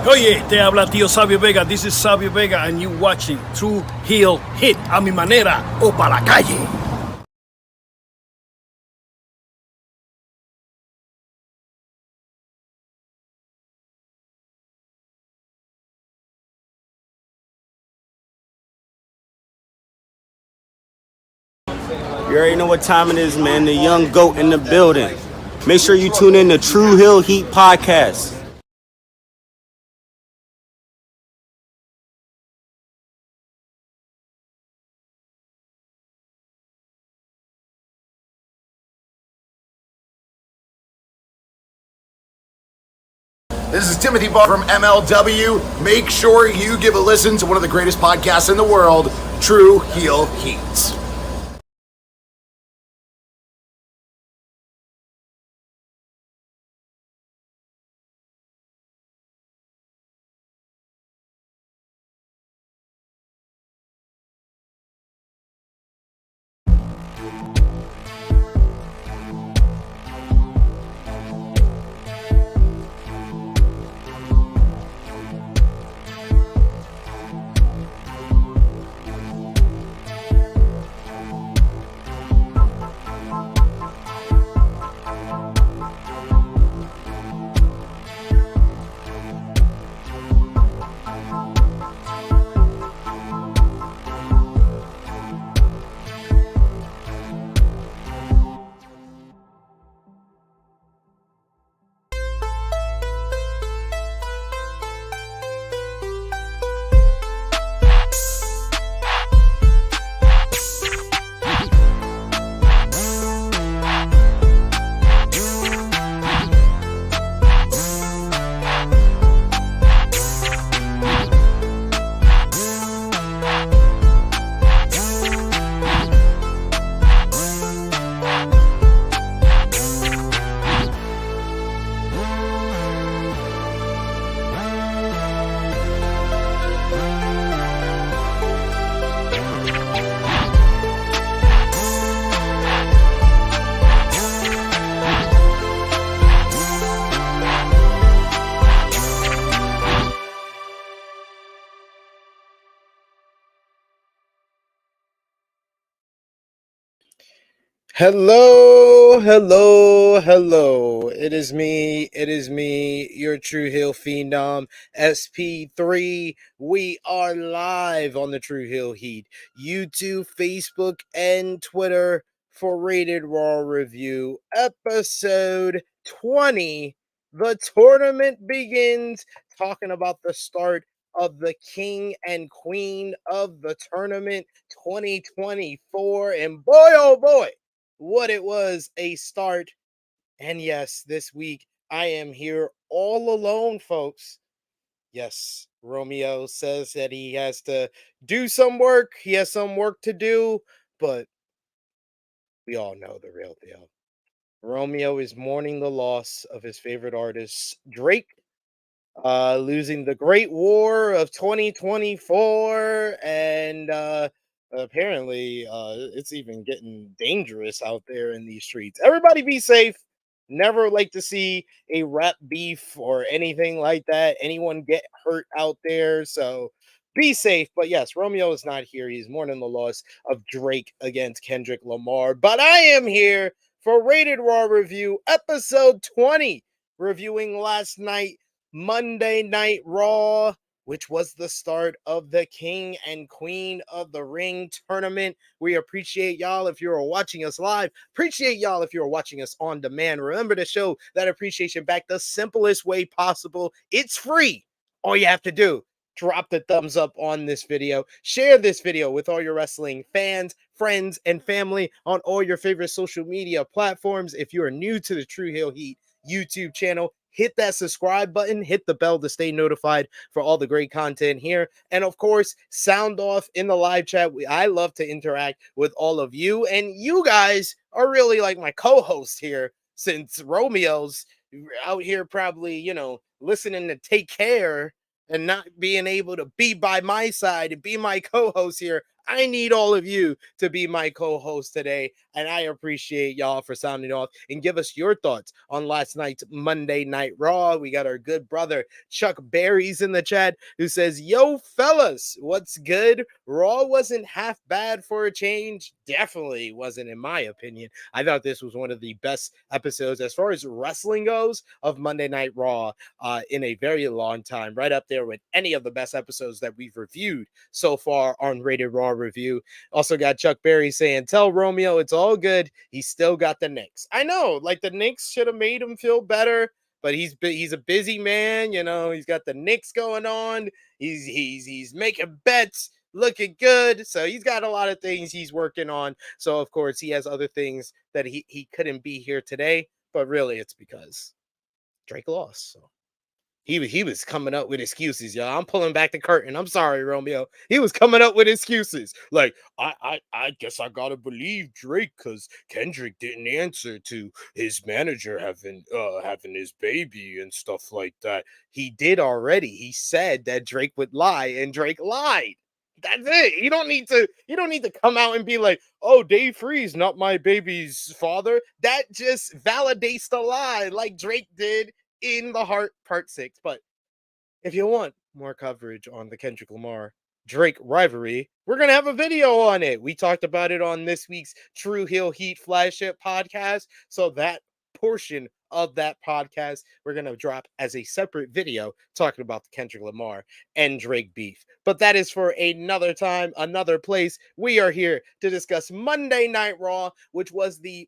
Oye, te habla tío Sabio Vega. This is Sabio Vega and you watching True Heel Hit a mi manera o para la calle. You already know what time it is, man. The young GOAT in the building. Make sure you tune in to True Heel Heat Podcast. This is Timothy Ball from MLW. Make sure you give a listen to one of the greatest podcasts in the world, True Heel Heat. Hello. It is me, your True Heel Phenom, SP3. We are live on the True Heel Heat, YouTube, Facebook, and Twitter for Rated Raw Review, episode 20. The tournament begins, talking about the start of the king and queen of the tournament 2024. And boy, oh boy, what it was a start. And yes, this week I am here all alone, folks. Yes, Romeo says that he has to do some work. He has some work to do, but we all know the real deal. Romeo is mourning the loss of his favorite artist, Drake, losing the Great War of 2024, and apparently it's even getting dangerous out there in these streets. Everybody be safe. Never like to see a rap beef or anything like that. Anyone get hurt out there, so be safe. But yes, Romeo is not here. He's mourning the loss of Drake against Kendrick Lamar. But I am here for Rated Raw Review, episode 20, reviewing last night, Monday Night Raw, which was the start of the King and Queen of the Ring tournament. We appreciate y'all if you're watching us live. Appreciate y'all if you're watching us on demand. Remember to show that appreciation back the simplest way possible. It's free. All you have to do, drop the thumbs up on this video. Share this video with all your wrestling fans, friends, and family on all your favorite social media platforms. If you are new to the True Heel Heat YouTube channel, hit that subscribe button, hit the bell to stay notified for all the great content here. And of course, sound off in the live chat. I love to interact with all of you, and you guys are really like my co-host here, since Romeo's out here probably, listening to Take Care and not being able to be by my side and be my co-host here. I need all of you to be my co-host today, and I appreciate y'all for sounding off and give us your thoughts on last night's Monday Night Raw. We got our good brother Chuck Berry's in the chat who says, "Yo, fellas, what's good? Raw wasn't half bad for a change. Definitely wasn't, in my opinion. I thought this was one of the best episodes as far as wrestling goes of Monday Night Raw in a very long time, right up there with any of the best episodes that we've reviewed so far on Rated Raw Review." Also got Chuck Berry saying, "Tell Romeo it's all good. He's still got the Knicks." I know, like the Knicks should have made him feel better, but he's a busy man. You know, he's got the Knicks going on. He's making bets, looking good. So he's got a lot of things he's working on. So of course he has other things that he couldn't be here today. But really, it's because Drake lost. So he was coming up with excuses, y'all. I'm pulling back the curtain. I'm sorry, Romeo. He was coming up with excuses. Like, I guess I gotta believe Drake because Kendrick didn't answer to his manager having his baby and stuff like that. He did already. He said that Drake would lie, and Drake lied. That's it. You don't need to come out and be like, "Oh, Dave Freeze, not my baby's father." That just validates the lie, like Drake did in the Heart Part 6. But if you want more coverage on the Kendrick Lamar Drake rivalry, we're going to have a video on it. We talked about it on this week's True Heel Heat Flagship podcast. So that portion of that podcast, we're going to drop as a separate video talking about the Kendrick Lamar and Drake beef. But that is for another time, another place. We are here to discuss Monday Night Raw, which was the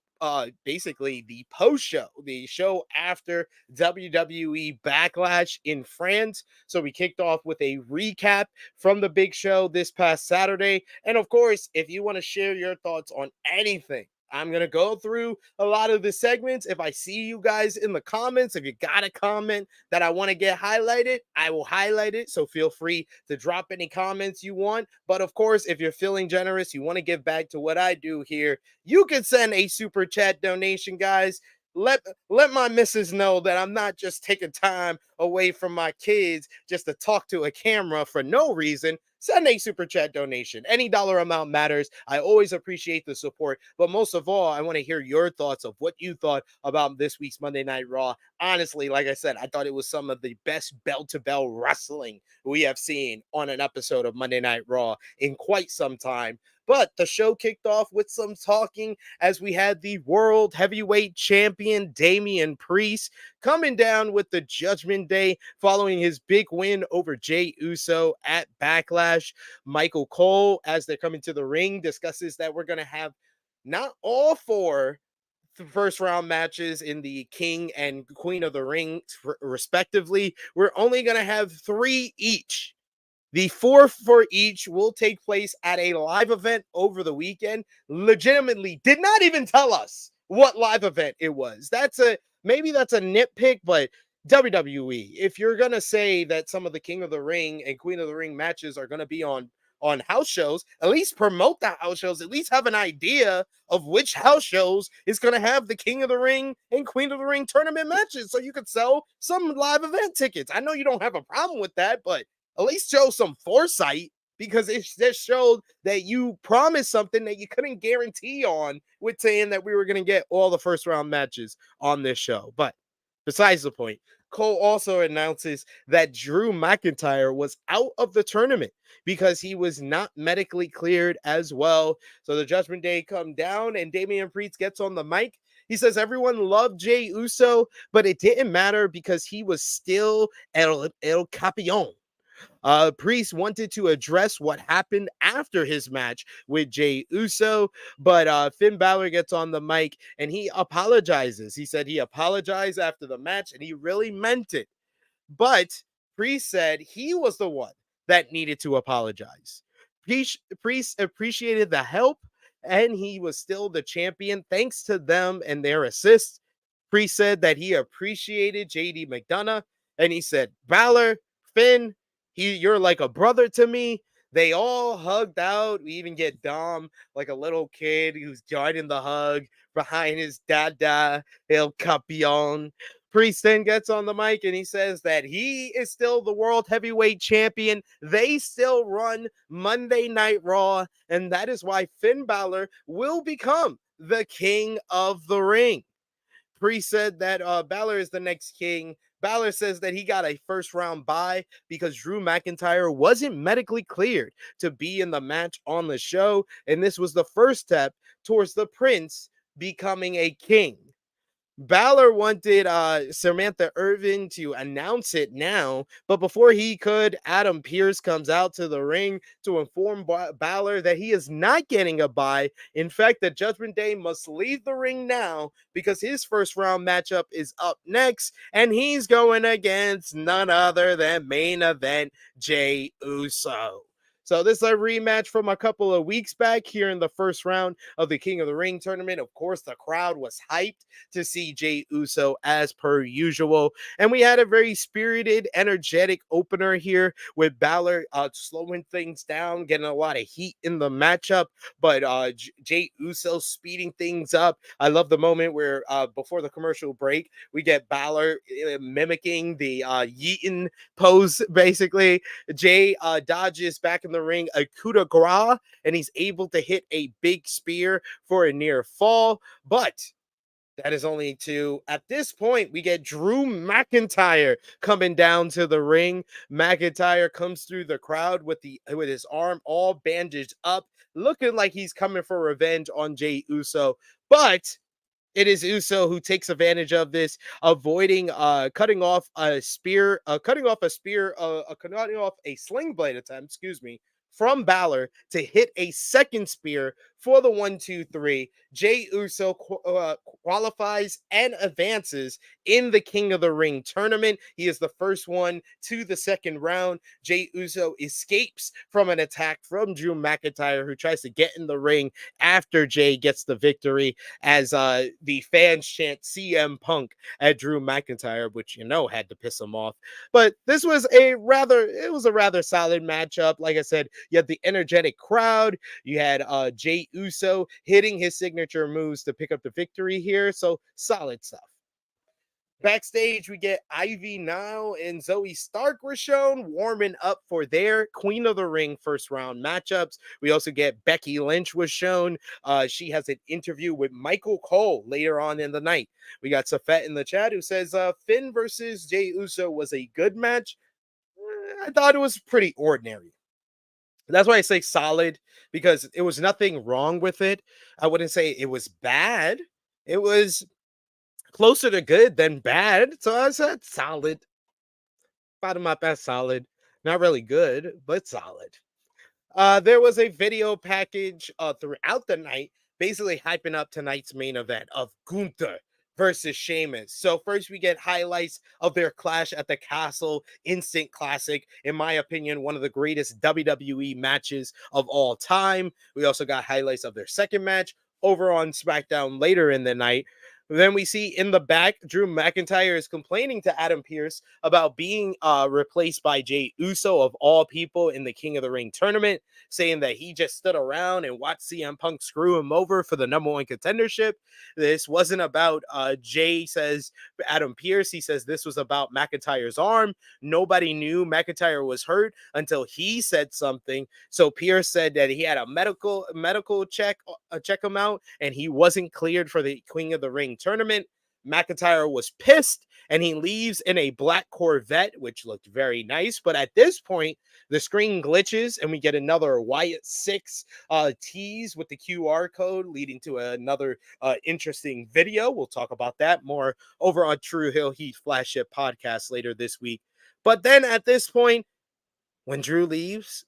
basically the post show, the show after WWE Backlash in France. So we kicked off with a recap from the big show this past Saturday. And of course, if you want to share your thoughts on anything, I'm going to go through a lot of the segments. If I see you guys in the comments, if you got a comment that I want to get highlighted, I will highlight it. So feel free to drop any comments you want. But of course, if you're feeling generous, you want to give back to what I do here, you can send a super chat donation, guys. Let my missus know that I'm not just taking time away from my kids just to talk to a camera for no reason. Send a super chat donation. Any dollar amount matters. I always appreciate the support. But most of all, I want to hear your thoughts of what you thought about this week's Monday Night Raw. Honestly, like I said, I thought it was some of the best bell-to-bell wrestling we have seen on an episode of Monday Night Raw in quite some time. But the show kicked off with some talking as we had the World Heavyweight Champion Damian Priest coming down with the Judgment Day following his big win over Jey Uso at Backlash. Michael Cole, as they're coming to the ring, discusses that we're going to have not all four first round matches in the King and Queen of the Ring, respectively. We're only going to have 3 each. The 4 for each will take place at a live event over the weekend. Legitimately did not even tell us what live event it was. Maybe that's a nitpick, but WWE, if you're going to say that some of the King of the Ring and Queen of the Ring matches are going to be on house shows, at least promote the house shows, at least have an idea of which house shows is going to have the King of the Ring and Queen of the Ring tournament matches so you could sell some live event tickets. I know you don't have a problem with that, but at least show some foresight, because it just showed that you promised something that you couldn't guarantee on with saying that we were going to get all the first round matches on this show. But besides the point, Cole also announces that Drew McIntyre was out of the tournament because he was not medically cleared as well. So the Judgment Day come down and Damian Priest gets on the mic. He says everyone loved Jey Uso, but it didn't matter because he was still El Campeón. Priest wanted to address what happened after his match with Jey Uso, but Finn Balor gets on the mic and he apologizes. He said he apologized after the match and he really meant it. But Priest said he was the one that needed to apologize. Priest appreciated the help and he was still the champion thanks to them and their assists. Priest said that he appreciated JD McDonough and he said, Balor, Finn, you're like a brother to me. They all hugged out. We even get Dom, like a little kid who's joining the hug behind his dada, El Campeon. Priest then gets on the mic and he says that he is still the world heavyweight champion. They still run Monday Night Raw, and that is why Finn Balor will become the king of the ring. Priest said that Balor is the next king. Balor says that he got a first round bye because Drew McIntyre wasn't medically cleared to be in the match on the show. And this was the first step towards the Prince becoming a king. Balor wanted Samantha Irvin to announce it now, but before he could, Adam Pearce comes out to the ring to inform Balor that he is not getting a bye. In fact, the Judgment Day must leave the ring now because his first round matchup is up next, and he's going against none other than main event Jey Uso. So this is a rematch from a couple of weeks back here in the first round of the King of the Ring tournament. Of course, the crowd was hyped to see Jey Uso as per usual. And we had a very spirited, energetic opener here with Balor slowing things down, getting a lot of heat in the matchup, but Jey Uso speeding things up. I love the moment where before the commercial break, we get Balor mimicking the Yeaton pose, basically. Jey dodges back in the ring a coup de grace, and he's able to hit a big spear for a near fall, but that is only two. At this point, we get Drew McIntyre coming down to the ring. McIntyre comes through the crowd with his arm all bandaged up, looking like he's coming for revenge on Jey Uso, but it is Uso who takes advantage of this, avoiding cutting off a sling blade attempt, from Balor to hit a second spear for the 1-2-3. Jey Uso qualifies and advances in the King of the Ring tournament. He is the first one to the second round. Jey Uso escapes from an attack from Drew McIntyre, who tries to get in the ring after Jey gets the victory, as the fans chant CM Punk at Drew McIntyre, which had to piss him off. But this was a rather solid matchup. Like I said, you had the energetic crowd. You had Jey Uso hitting his signature moves to pick up the victory here. So solid stuff. Backstage, we get Ivy Nile and Zoe Stark were shown warming up for their Queen of the Ring first round matchups. We also get Becky Lynch was shown. She has an interview with Michael Cole later on in the night. We got Safet in the chat who says Finn versus Jey Uso was a good match. I thought it was pretty ordinary. That's why I say solid, because it was nothing wrong with it. I wouldn't say it was bad. It was closer to good than bad. So I said solid. Bottom up as solid. Not really good, but solid. There was a video package throughout the night, basically hyping up tonight's main event of Gunther versus Sheamus. So first we get highlights of their clash at the Castle, instant classic. In my opinion, one of the greatest WWE matches of all time. We also got highlights of their second match over on SmackDown later in the night. Then we see in the back, Drew McIntyre is complaining to Adam Pearce about being replaced by Jey Uso, of all people, in the King of the Ring tournament, saying that he just stood around and watched CM Punk screw him over for the #1 contendership. This wasn't about Jey, says Adam Pearce. He says this was about McIntyre's arm. Nobody knew McIntyre was hurt until he said something. So Pearce said that he had a medical check him out, and he wasn't cleared for the King of the Ring tournament. McIntyre was pissed, and he leaves in a black Corvette, which looked very nice. But at this point, the screen glitches, and we get another Wyatt 6 tease with the QR code, leading to another interesting video. We'll talk about that more over on True Hill Heat Flagship podcast later this week. But then at this point, when Drew leaves,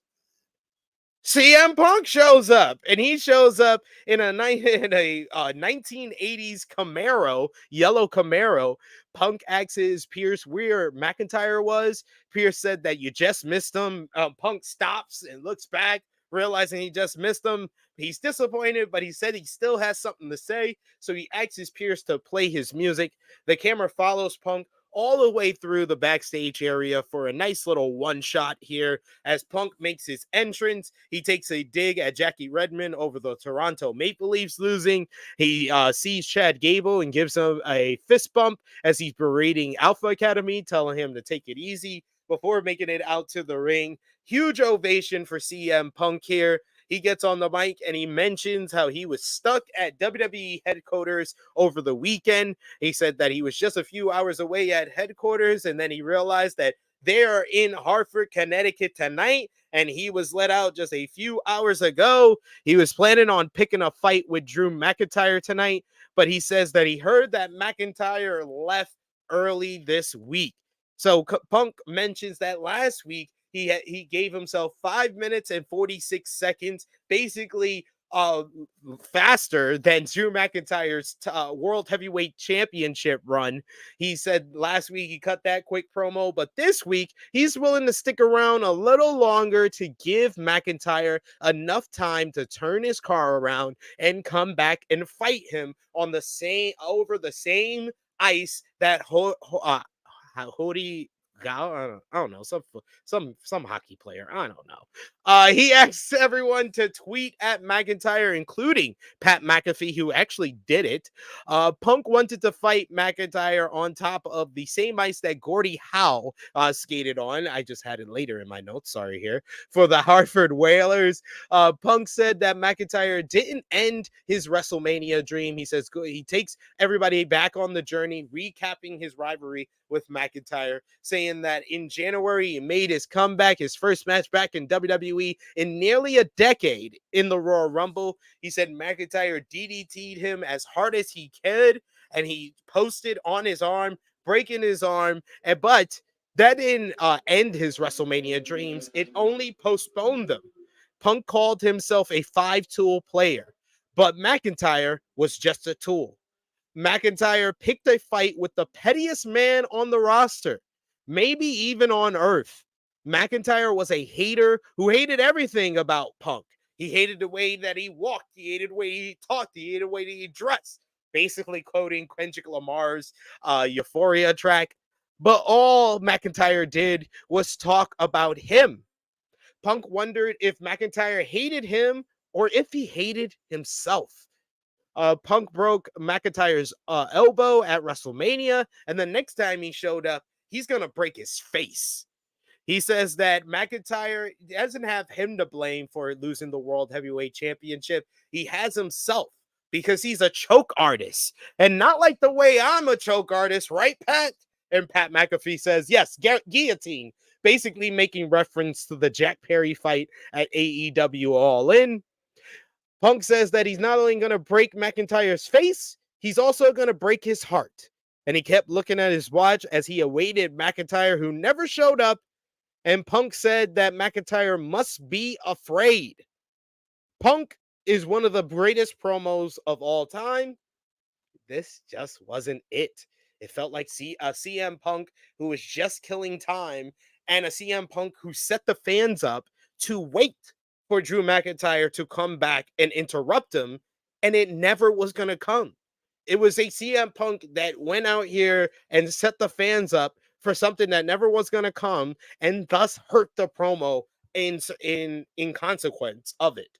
CM Punk shows up, and he shows up in a 1980s Camaro, yellow Camaro. Punk asks Pearce where McIntyre was. Pearce said that you just missed him. Punk stops and looks back, realizing he just missed him. He's disappointed, but he said he still has something to say. So he asks Pearce to play his music. The camera follows Punk all the way through the backstage area for a nice little one shot here as Punk makes his entrance. He takes a dig at Jackie Redmond over the Toronto Maple Leafs losing. He sees Chad Gable and gives him a fist bump as he's berating Alpha Academy, telling him to take it easy before making it out to the ring. Huge ovation for CM Punk here. He gets on the mic and he mentions how he was stuck at WWE headquarters over the weekend. He said that he was just a few hours away at headquarters, and then he realized that they are in Hartford, Connecticut tonight, and he was let out just a few hours ago. He was planning on picking a fight with Drew McIntyre tonight, but he says that he heard that McIntyre left early this week. So Punk mentions that last week he gave himself 5 minutes and 46 seconds, basically faster than Drew McIntyre's World Heavyweight Championship run. He said last week he cut that quick promo, but this week he's willing to stick around a little longer to give McIntyre enough time to turn his car around and come back and fight him on the same ice that Hody I don't know, some hockey player. I don't know. He asks everyone to tweet at McIntyre, including Pat McAfee, who actually did it. Punk wanted to fight McIntyre on top of the same ice that Gordie Howe skated on. I just had it later in my notes. Sorry here for the Hartford Whalers. Punk said that McIntyre didn't end his WrestleMania dream. He says he takes everybody back on the journey, recapping his rivalry with McIntyre, saying that in January he made his comeback, his first match back in WWE in nearly a decade in the Royal Rumble. He said McIntyre DDT'd him as hard as he could, and he posted on his arm, breaking his arm, but that didn't end his WrestleMania dreams. It only postponed them. Punk called himself a 5-tool player, but McIntyre was just a tool. McIntyre picked a fight with the pettiest man on the roster, maybe even on earth. McIntyre was a hater who hated everything about Punk. He hated the way that he walked. He hated the way he talked. He hated the way that he dressed. Basically quoting Kendrick Lamar's Euphoria track. But all McIntyre did was talk about him. Punk wondered if McIntyre hated him or if he hated himself. Punk broke McIntyre's elbow at WrestleMania, and the next time he showed up, he's going to break his face. He says that McIntyre doesn't have him to blame for losing the World Heavyweight Championship. He has himself because he's a choke artist, and not like the way I'm a choke artist, right, Pat? And Pat McAfee says, yes, guillotine, basically making reference to the Jack Perry fight at AEW All In. Punk says that he's not only going to break McIntyre's face, he's also going to break his heart. And he kept looking at his watch as he awaited McIntyre, who never showed up. And Punk said that McIntyre must be afraid. Punk is one of the greatest promos of all time. This just wasn't it. It felt like a CM Punk who was just killing time, and a CM Punk who set the fans up to wait for Drew McIntyre to come back and interrupt him, and it never was going to come. It was a CM Punk that went out here and set the fans up for something that never was going to come, and thus hurt the promo in consequence of it.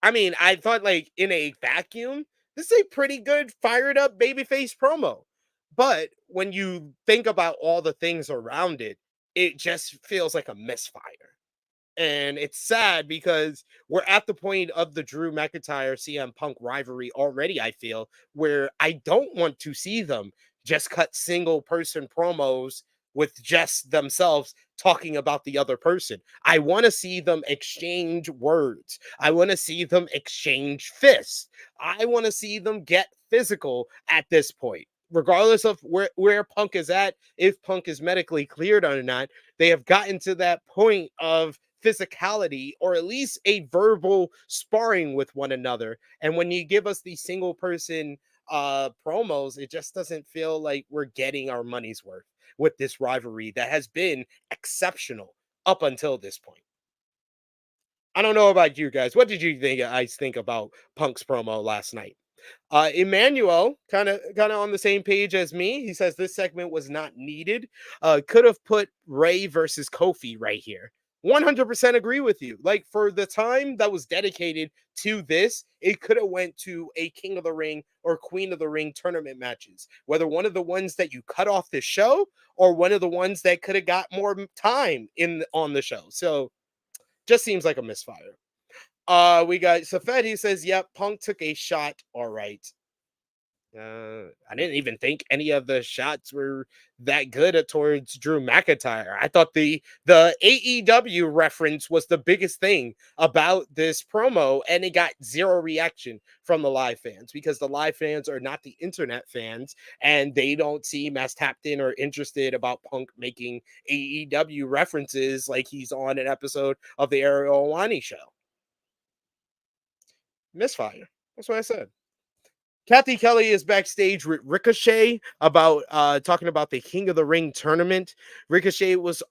I mean, I thought, like, in a vacuum, this is a pretty good fired up babyface promo. But when you think about all the things around it, it just feels like a misfire. And it's sad because we're at the point of the Drew McIntyre CM Punk rivalry already, I feel, where I don't want to see them just cut single person promos with just themselves talking about the other person. I want to see them exchange words. I want to see them exchange fists. I want to see them get physical at this point. Regardless of where Punk is at, if Punk is medically cleared or not, they have gotten to that point of physicality, or at least a verbal sparring with one another. And when you give us these single person promos, it just doesn't feel like we're getting our money's worth with this rivalry that has been exceptional up until this point. I don't know about you guys. What did you think about Punk's promo last night? Emmanuel, kind of on the same page as me. He says this segment was not needed. Could have put Ray versus Kofi right here. 100% agree with you. Like, for the time that was dedicated to this, it could have went to a King of the Ring or Queen of the Ring tournament matches. Whether one of the ones that you cut off the show or one of the ones that could have got more time on the show. So just seems like a misfire. We got Safed. He says, "Yep, Punk took a shot. All right." I didn't even think any of the shots were that good towards Drew McIntyre. I thought the AEW reference was the biggest thing about this promo, and it got zero reaction from the live fans because the live fans are not the internet fans, and they don't seem as tapped in or interested about Punk making AEW references like he's on an episode of the Ariel Helwani show. Misfire. That's what I said. Kathy Kelly is backstage with Ricochet about talking about the King of the Ring tournament. Ricochet was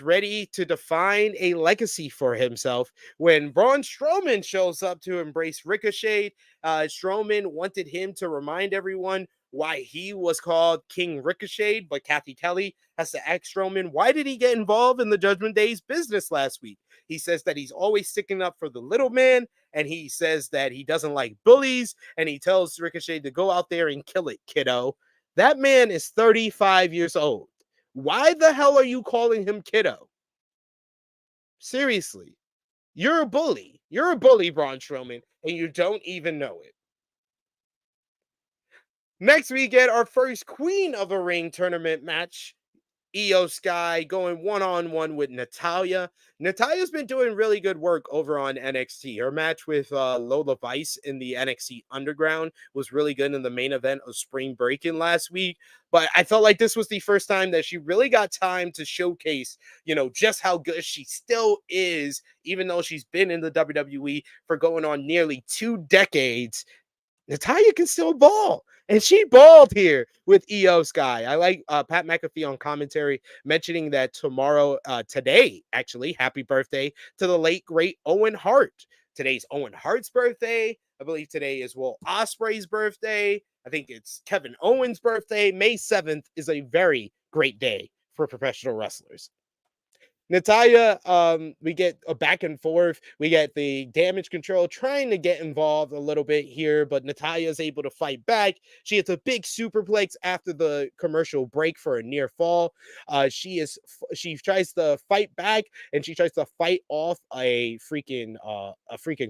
ready to define a legacy for himself when Braun Strowman shows up to embrace Ricochet. Strowman wanted him to remind everyone why he was called King Ricochet, but Kathy Kelly has to ask Strowman, why did he get involved in the Judgment Day's business last week? He says that he's always sticking up for the little man, and he says that he doesn't like bullies, and he tells Ricochet to go out there and kill it, kiddo. That man is 35 years old. Why the hell are you calling him kiddo? Seriously. You're a bully. You're a bully, Braun Strowman, and you don't even know it. Next, we get our first Queen of the Ring tournament match. Io Sky going one-on-one with Natalya. Natalya's been doing really good work over on NXT. Her match with Lola Vice in the NXT Underground was really good in the main event of Spring Breakin' last week. But I felt like this was the first time that she really got time to showcase, just how good she still is, even though she's been in the WWE for going on nearly 2 decades. Natalya can still ball, and she balled here with Io Sky. I like Pat McAfee on commentary mentioning that today, actually, happy birthday to the late, great Owen Hart. Today's Owen Hart's birthday. I believe today is Will Ospreay's birthday. I think it's Kevin Owens' birthday. May 7th is a very great day for professional wrestlers. Natalya, we get a back and forth. We get the Damage Control trying to get involved a little bit here, but Natalya is able to fight back. She hits a big superplex after the commercial break for a near fall. She tries to fight back, and she tries to fight off a freaking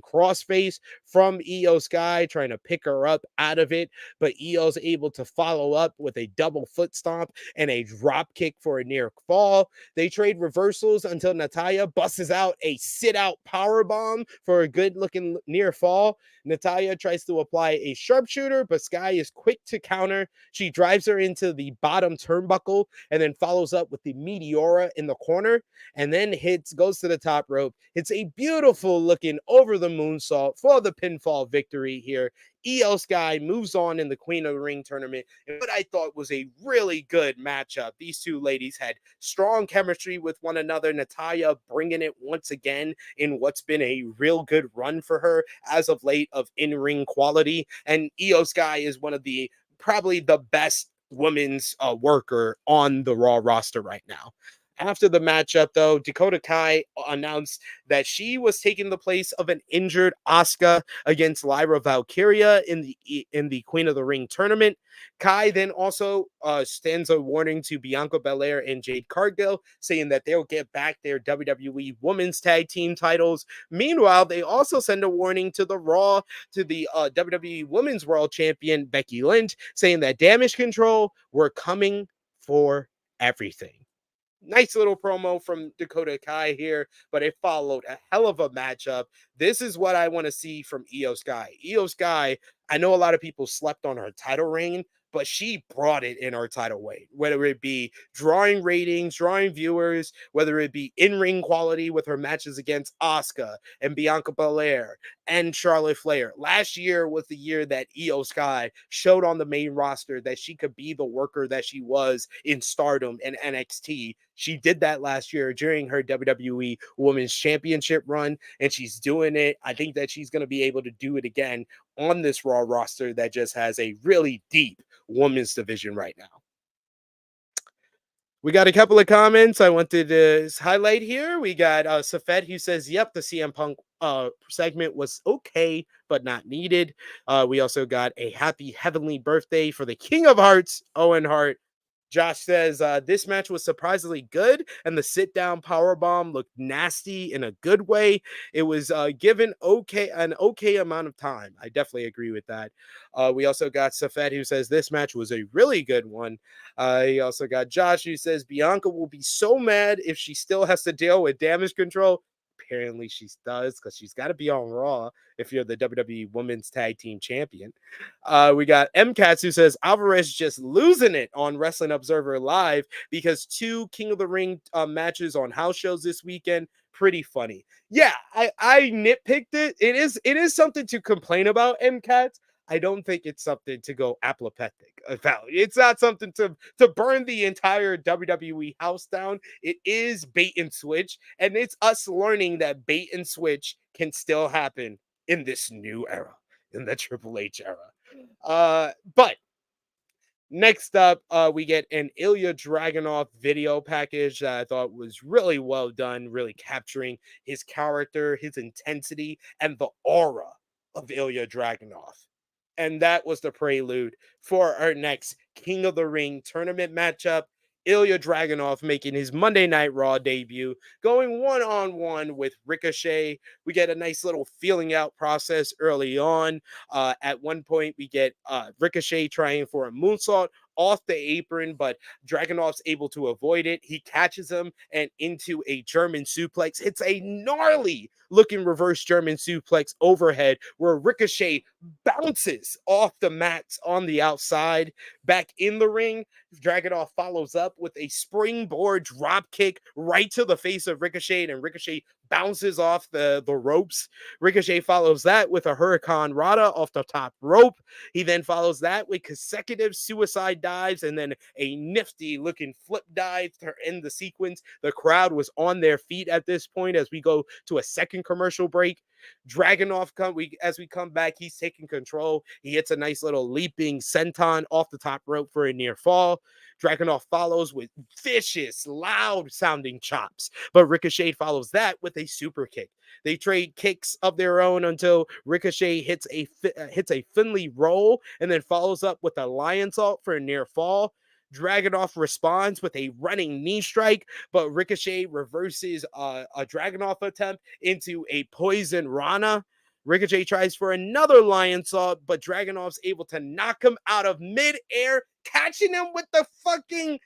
crossface from Io Sky, trying to pick her up out of it. But Io's able to follow up with a double foot stomp and a drop kick for a near fall. They trade reversals until Natalya busts out a sit-out powerbomb for a good-looking near fall. Natalya tries to apply a sharpshooter, but Sky is quick to counter. She drives her into the bottom turnbuckle and then follows up with the Meteora in the corner, and then goes to the top rope. It's a beautiful-looking over-the-moonsault for the pinfall victory here. Io Sky moves on in the Queen of the Ring tournament, and what I thought was a really good matchup. These two ladies had strong chemistry with one another. Natalya bringing it once again in what's been a real good run for her as of late of in-ring quality, and Io Sky is one of the probably the best women's worker on the Raw roster right now. After the matchup, though, Dakota Kai announced that she was taking the place of an injured Asuka against Lyra Valkyria in the Queen of the Ring tournament. Kai then also sends a warning to Bianca Belair and Jade Cargill, saying that they'll get back their WWE Women's Tag Team titles. Meanwhile, they also send a warning to the WWE Women's World Champion Becky Lynch, saying that Damage Control were coming for everything. Nice little promo from Dakota Kai here, but it followed a hell of a matchup. This is what I want to see from Io Sky. Io Sky, I know a lot of people slept on her title reign, but she brought it in her title reign, whether it be drawing ratings, drawing viewers, whether it be in-ring quality with her matches against Asuka and Bianca Belair and Charlotte Flair. Last year was the year that Io Sky showed on the main roster that she could be the worker that she was in Stardom and NXT She did that last year during her WWE Women's Championship run, and she's doing it. I think that she's going to be able to do it again on this Raw roster that just has a really deep women's division right now. We got a couple of comments I wanted to highlight here. We got Safet who says, yep, the CM Punk segment was okay, but not needed. We also got a happy heavenly birthday for the King of Hearts, Owen Hart. Josh says, this match was surprisingly good, and the sit-down powerbomb looked nasty in a good way. It was given an okay amount of time. I definitely agree with that. We also got Safet, who says this match was a really good one. He also got Josh, who says Bianca will be so mad if she still has to deal with damage control. Apparently she does, because she's got to be on Raw if you're the WWE Women's Tag Team Champion. We got MCats who says Alvarez just losing it on Wrestling Observer Live because 2 King of the Ring matches on house shows this weekend. Pretty funny. Yeah, I nitpicked it. It is something to complain about, MCats. I don't think it's something to go apoplectic about. It's not something to burn the entire WWE house down. It is bait and switch, and it's us learning that bait and switch can still happen in this new era, in the Triple H era. But next up, we get an Ilya Dragunov video package that I thought was really well done, really capturing his character, his intensity, and the aura of Ilya Dragunov. And that was the prelude for our next King of the Ring tournament matchup. Ilya Dragunov making his Monday Night Raw debut, going one-on-one with Ricochet. We get a nice little feeling out process early on. At one point, we get Ricochet trying for a moonsault off the apron, but Dragunov's able to avoid it. He catches him and into a German suplex. It's a gnarly looking reverse German suplex overhead where Ricochet bounces off the mats on the outside. Back in the ring, Dragunov follows up with a springboard drop kick right to the face of Ricochet, and Ricochet bounces off the ropes. Ricochet follows that with a Hurricane Rana off the top rope. He then follows that with consecutive suicide dives and then a nifty looking flip dive to end the sequence. The crowd was on their feet at this point as we go to a second commercial break. Dragunov, as we come back, he's taking control. He hits a nice little leaping senton off the top rope for a near fall. Dragunov follows with vicious, loud-sounding chops, but Ricochet follows that with a super kick. They trade kicks of their own until Ricochet hits a Finley roll and then follows up with a lion salt for a near fall. Dragunov responds with a running knee strike, but Ricochet reverses a Dragunov attempt into a poison Rana. Ricochet tries for another lion salt, but Dragunov's able to knock him out of midair, catching him with the fucking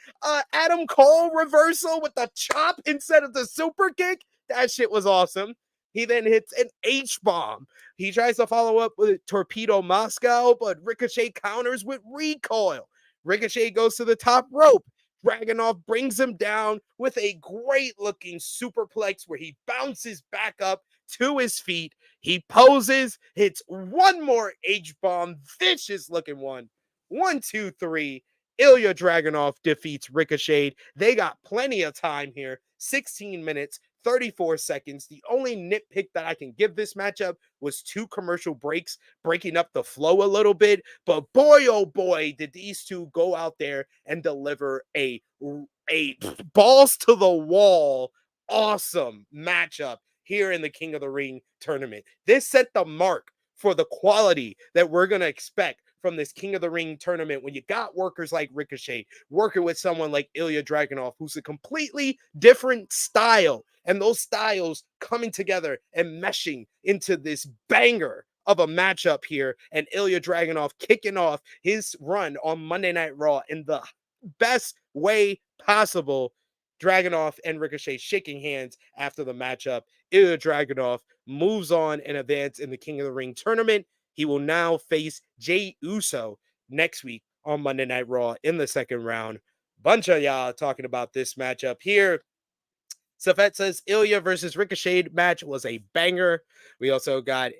Adam Cole reversal with the chop instead of the super kick. That shit was awesome. He then hits an H-bomb. He tries to follow up with Torpedo Moscow, but Ricochet counters with recoil. Ricochet goes to the top rope. Dragunov brings him down with a great-looking superplex where he bounces back up to his feet. He poses, hits one more H-bomb, vicious-looking one. 1, 2, 3. Ilya Dragunov defeats Ricochet. They got plenty of time here. 16 minutes, 34 seconds. The only nitpick that I can give this matchup was 2 commercial breaks, breaking up the flow a little bit. But boy, oh boy, did these two go out there and deliver a balls to the wall, awesome matchup here in the King of the Ring tournament. This set the mark for the quality that we're going to expect from this King of the Ring tournament when you got workers like Ricochet working with someone like Ilya Dragunov, who's a completely different style, and those styles coming together and meshing into this banger of a matchup here, and Ilya Dragunov kicking off his run on Monday Night Raw in the best way possible. Dragunov and Ricochet shaking hands after the matchup. Ilya Dragunov moves on and advances in the King of the Ring tournament. He will now face Jey Uso next week on Monday Night Raw in the second round. Bunch of y'all talking about this matchup here. Safet says Ilya versus Ricochet match was a banger. We also got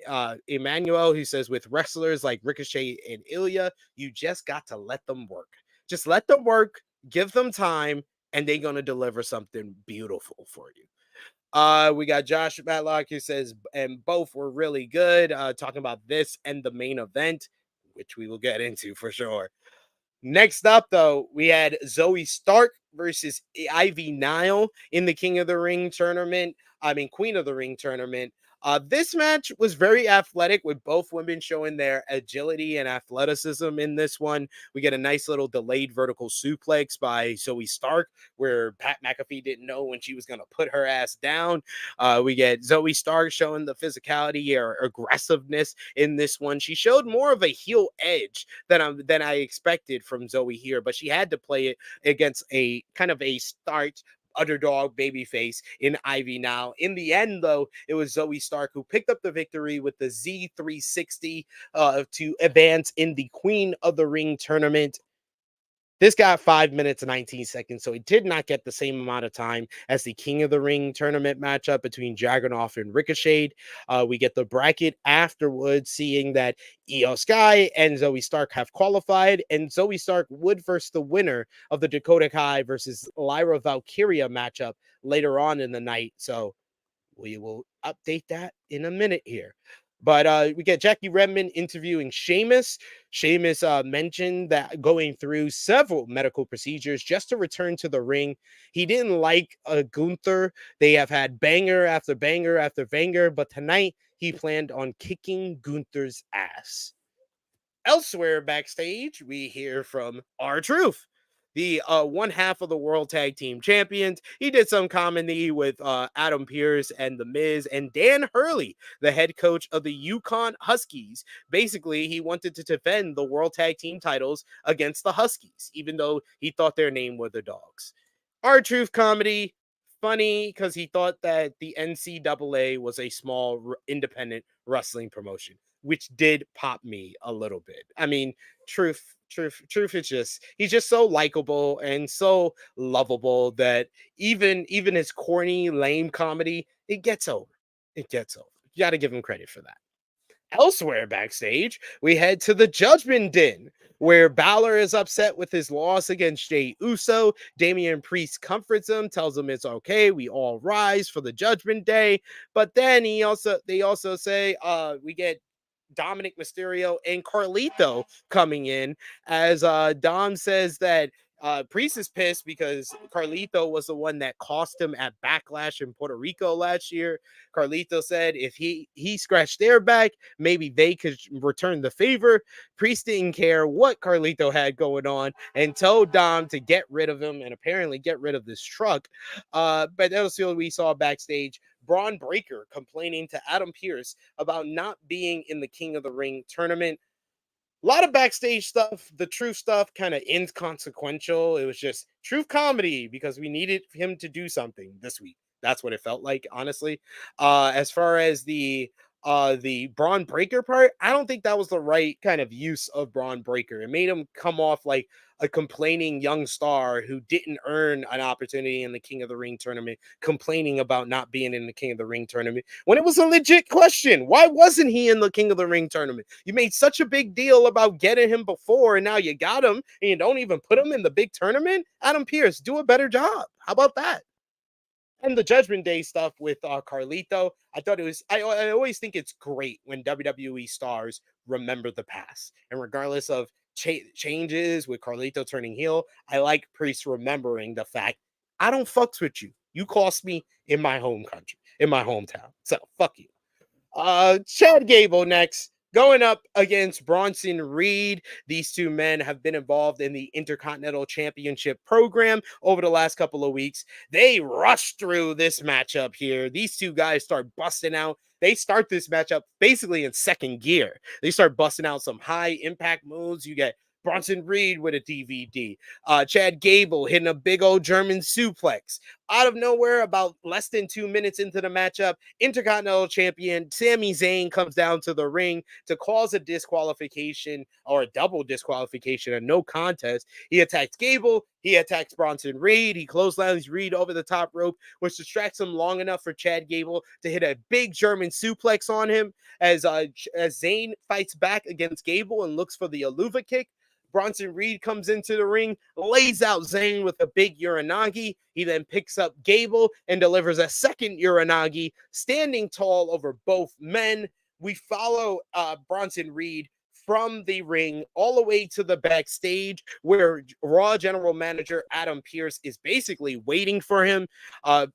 Emmanuel who says with wrestlers like Ricochet and Ilya, you just got to let them work. Just let them work. Give them time. and they're going to deliver something beautiful for you. We got Josh Matlock who says, and both were really good, talking about this and the main event, which we will get into for sure. Next up, though, we had Zoe Stark versus Ivy Nile in the King of the Ring tournament. Queen of the Ring tournament. This match was very athletic with both women showing their agility and athleticism in this one. We get a nice little delayed vertical suplex by Zoe Stark, where Pat McAfee didn't know when she was going to put her ass down. We get Zoe Stark showing the physicality or aggressiveness in this one. She showed more of a heel edge than I expected from Zoe here, but she had to play it against a kind of a start underdog babyface in Ivy now. In the end, though, it was Zoe Stark who picked up the victory with the Z360 to advance in the Queen of the Ring tournament. This got 5 minutes and 19 seconds, so it did not get the same amount of time as the King of the Ring tournament matchup between Dragunov and Ricochet. We get the bracket afterwards, seeing that Io Sky and Zoe Stark have qualified, and Zoe Stark would versus the winner of the Dakota Kai versus Lyra Valkyria matchup later on in the night. So we will update that in a minute here. But we get Jackie Redmond interviewing Sheamus. Sheamus mentioned that going through several medical procedures just to return to the ring. He didn't like Gunther. They have had banger after banger after banger, but tonight he planned on kicking Gunther's ass. Elsewhere backstage, we hear from R-Truth, the one half of the World Tag Team Champions. He did some comedy with Adam Pearce and The Miz and Dan Hurley, the head coach of the Yukon Huskies. Basically, he wanted to defend the World Tag Team titles against the Huskies, even though he thought their name were the Dogs. R-Truth comedy, funny because he thought that the NCAA was a small independent wrestling promotion, which did pop me a little bit. Truth is just, he's just so likable and so lovable that even his corny, lame comedy, it gets over. You got to give him credit for that. Elsewhere backstage, we head to the Judgment Den, where Balor is upset with his loss against Jey Uso. Damian Priest comforts him, tells him it's okay. We all rise for the Judgment Day. But then they also say, we get Dominic Mysterio and Carlito coming in, as Dom says that Priest is pissed because Carlito was the one that cost him at Backlash in Puerto Rico last year. Carlito said if he scratched their back, maybe they could return the favor. Priest didn't care what Carlito had going on and told Dom to get rid of him and apparently get rid of this truck. But also we saw backstage Braun Breaker complaining to Adam Pearce about not being in the King of the Ring tournament. A lot of backstage stuff. The Truth stuff kind of inconsequential. It was just Truth comedy because we needed him to do something this week. That's what it felt like, honestly. As far as the Braun Breaker part, I don't think that was the right kind of use of Braun Breaker. It made him come off like a complaining young star who didn't earn an opportunity in the King of the Ring tournament, complaining about not being in the King of the Ring tournament when it was a legit question. Why wasn't he in the King of the Ring tournament? You made such a big deal about getting him before, and now you got him, and you don't even put him in the big tournament? Adam Pearce, do a better job. How about that? And the Judgment Day stuff with Carlito, I thought it was, I always think it's great when WWE stars remember the past. And regardless of changes with Carlito turning heel, I like Priest remembering the fact, I don't fucks with you. You cost me in my home country, in my hometown. So fuck you. Chad Gable next, going up against Bronson Reed. These two men have been involved in the Intercontinental Championship program over the last couple of weeks. They rush through this matchup here. These two guys start busting out. They start this matchup basically in second gear. They start busting out some high impact moves. You get Bronson Reed with a DVD. Chad Gable hitting a big old German suplex. Out of nowhere, about less than 2 minutes into the matchup, Intercontinental Champion Sami Zayn comes down to the ring to cause a disqualification or a double disqualification, a no contest. He attacks Gable. He attacks Bronson Reed. He clotheslines Reed over the top rope, which distracts him long enough for Chad Gable to hit a big German suplex on him as Zayn fights back against Gable and looks for the Aluva kick. Bronson Reed comes into the ring, lays out Zayn with a big Uranagi. He then picks up Gable and delivers a second Uranagi, standing tall over both men. We follow Bronson Reed from the ring all the way to the backstage where Raw General Manager Adam Pearce is basically waiting for him.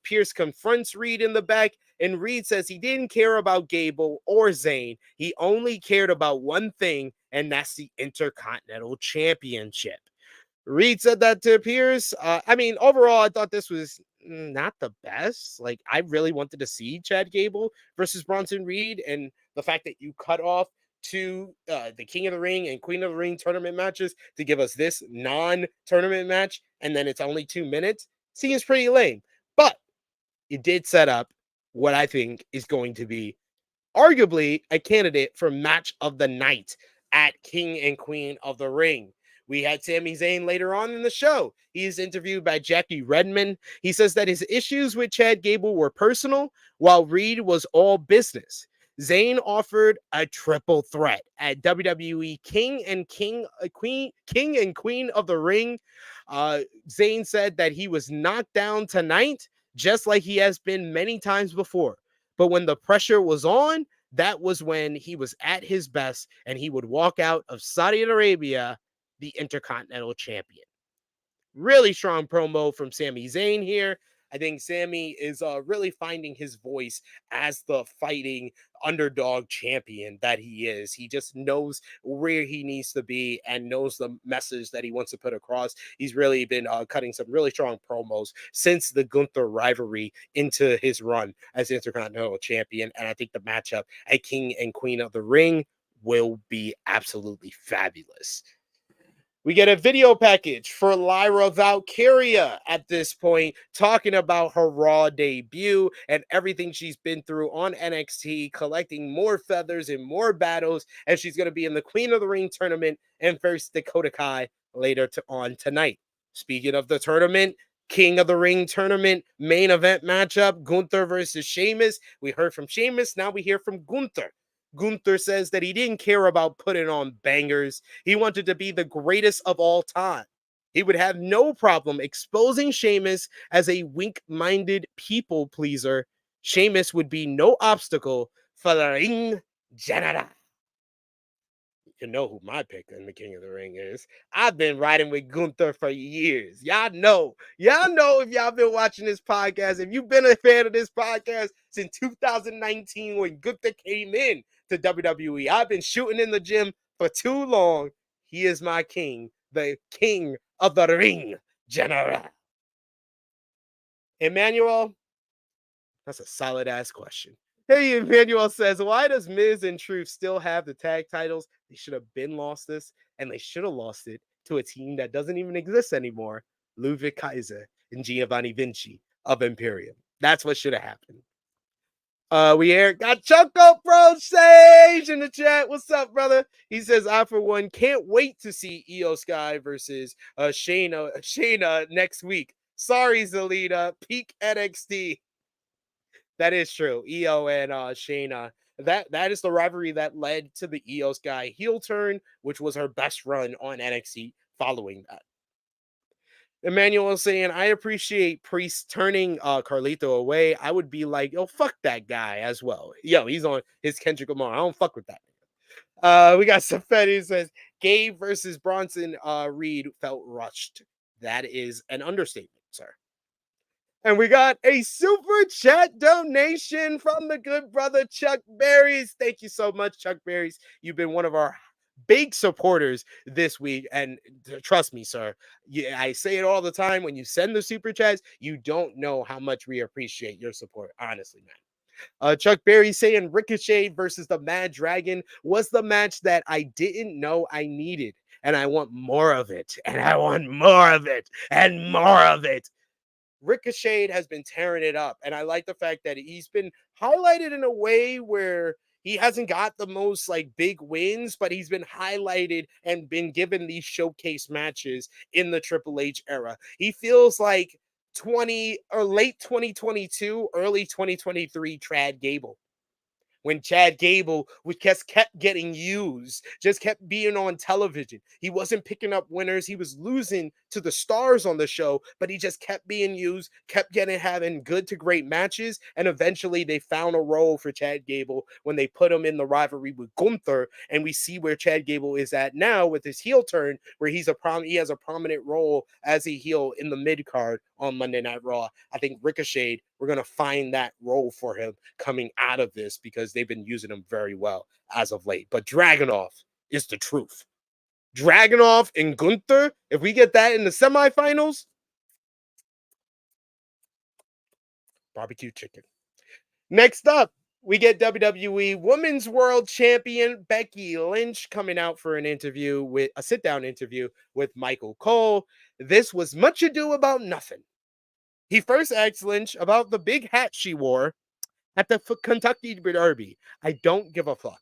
Pearce confronts Reed in the back, and Reed says he didn't care about Gable or Zayn. He only cared about one thing, and that's the Intercontinental Championship. Reed said that to Pierce. I mean, overall, I thought this was not the best. Like, I really wanted to see Chad Gable versus Bronson Reed, and the fact that you cut off the King of the Ring and Queen of the Ring tournament matches to give us this non-tournament match, and then it's only 2 minutes, seems pretty lame. But it did set up what I think is going to be arguably a candidate for match of the night at King and Queen of the Ring. We had Sami Zayn later on in the show. He is interviewed by Jackie Redmond. He says that his issues with Chad Gable were personal, while Reed was all business. Zayn offered a triple threat at WWE King and Queen of the Ring. Zayn said that he was knocked down tonight, just like he has been many times before. But when the pressure was on, that was when he was at his best, and he would walk out of Saudi Arabia the Intercontinental Champion. Really strong promo from Sami Zayn here. I think Sami is really finding his voice as the fighting underdog champion that he is. He just knows where he needs to be and knows the message that he wants to put across. He's really been cutting some really strong promos since the Gunther rivalry into his run as Intercontinental Champion. And I think the matchup at King and Queen of the Ring will be absolutely fabulous. We get a video package for Lyra Valkyria at this point, talking about her Raw debut and everything she's been through on NXT, collecting more feathers and more battles, and she's going to be in the Queen of the Ring tournament and first Dakota Kai later on tonight. Speaking of the tournament, King of the Ring tournament main event matchup, Gunther versus Sheamus. We heard from Sheamus, now we hear from Gunther. Gunther says that he didn't care about putting on bangers. He wanted to be the greatest of all time. He would have no problem exposing Sheamus as a wink-minded people pleaser. Sheamus would be no obstacle for the ring general. You know who my pick in the King of the Ring is. I've been riding with Gunther for years. Y'all know if y'all been watching this podcast, if you've been a fan of this podcast since 2019 when Gunther came in to WWE. I've been shooting in the gym for too long. He is my king, the King of the Ring general. Emmanuel, that's a solid ass question. Hey, Emmanuel says, why does Miz and Truth still have the tag titles? They should have been lost this, and they should have lost it to a team that doesn't even exist anymore. Ludwig Kaiser and Giovanni Vinci of Imperium. That's what should have happened. We got Choco Pro Sage in the chat. What's up, brother? He says, I, for one, can't wait to see Io Sky versus Shayna next week. Sorry, Zelina. Peak NXT. That is true. Io and Shayna. That is the rivalry that led to the Io Sky heel turn, which was her best run on NXT following that. Emmanuel saying, I appreciate Priest turning Carlito away. I would be like, yo, fuck that guy as well. Yo, he's on his Kendrick Lamar. I don't fuck with that. We got Safety says, Gabe versus Bronson Reed felt rushed. That is an understatement, sir. And we got a super chat donation from the good brother Chuck Berries. Thank you so much, Chuck Berries. You've been one of our big supporters this week. And trust me, sir, I say it all the time. When you send the super chats, you don't know how much we appreciate your support. Honestly, man. Chuck Berry saying Ricochet versus the Mad Dragon was the match that I didn't know I needed. And I want more of it. And I want more of it. And more of it. Ricochet has been tearing it up, and I like the fact that he's been highlighted in a way where he hasn't got the most like big wins, but he's been highlighted and been given these showcase matches in the Triple H era. He feels like late 2022, early 2023 Trad Gable. when Chad Gable kept getting used, just kept being on television. He wasn't picking up winners. He was losing to the stars on the show, but he just kept being used, kept having good to great matches. And eventually they found a role for Chad Gable when they put him in the rivalry with Gunther. And we see where Chad Gable is at now with his heel turn, where he has a prominent role as a heel in the mid card on Monday Night Raw. I think Ricochet, we're going to find that role for him coming out of this because they've been using him very well as of late. But Dragunov is the truth. Dragunov and Gunther, if we get that in the semifinals, barbecue chicken. Next up, we get WWE Women's World Champion Becky Lynch coming out for an interview with a sit-down interview with Michael Cole. This was much ado about nothing. He first asked Lynch about the big hat she wore at the Kentucky Derby. I don't give a fuck.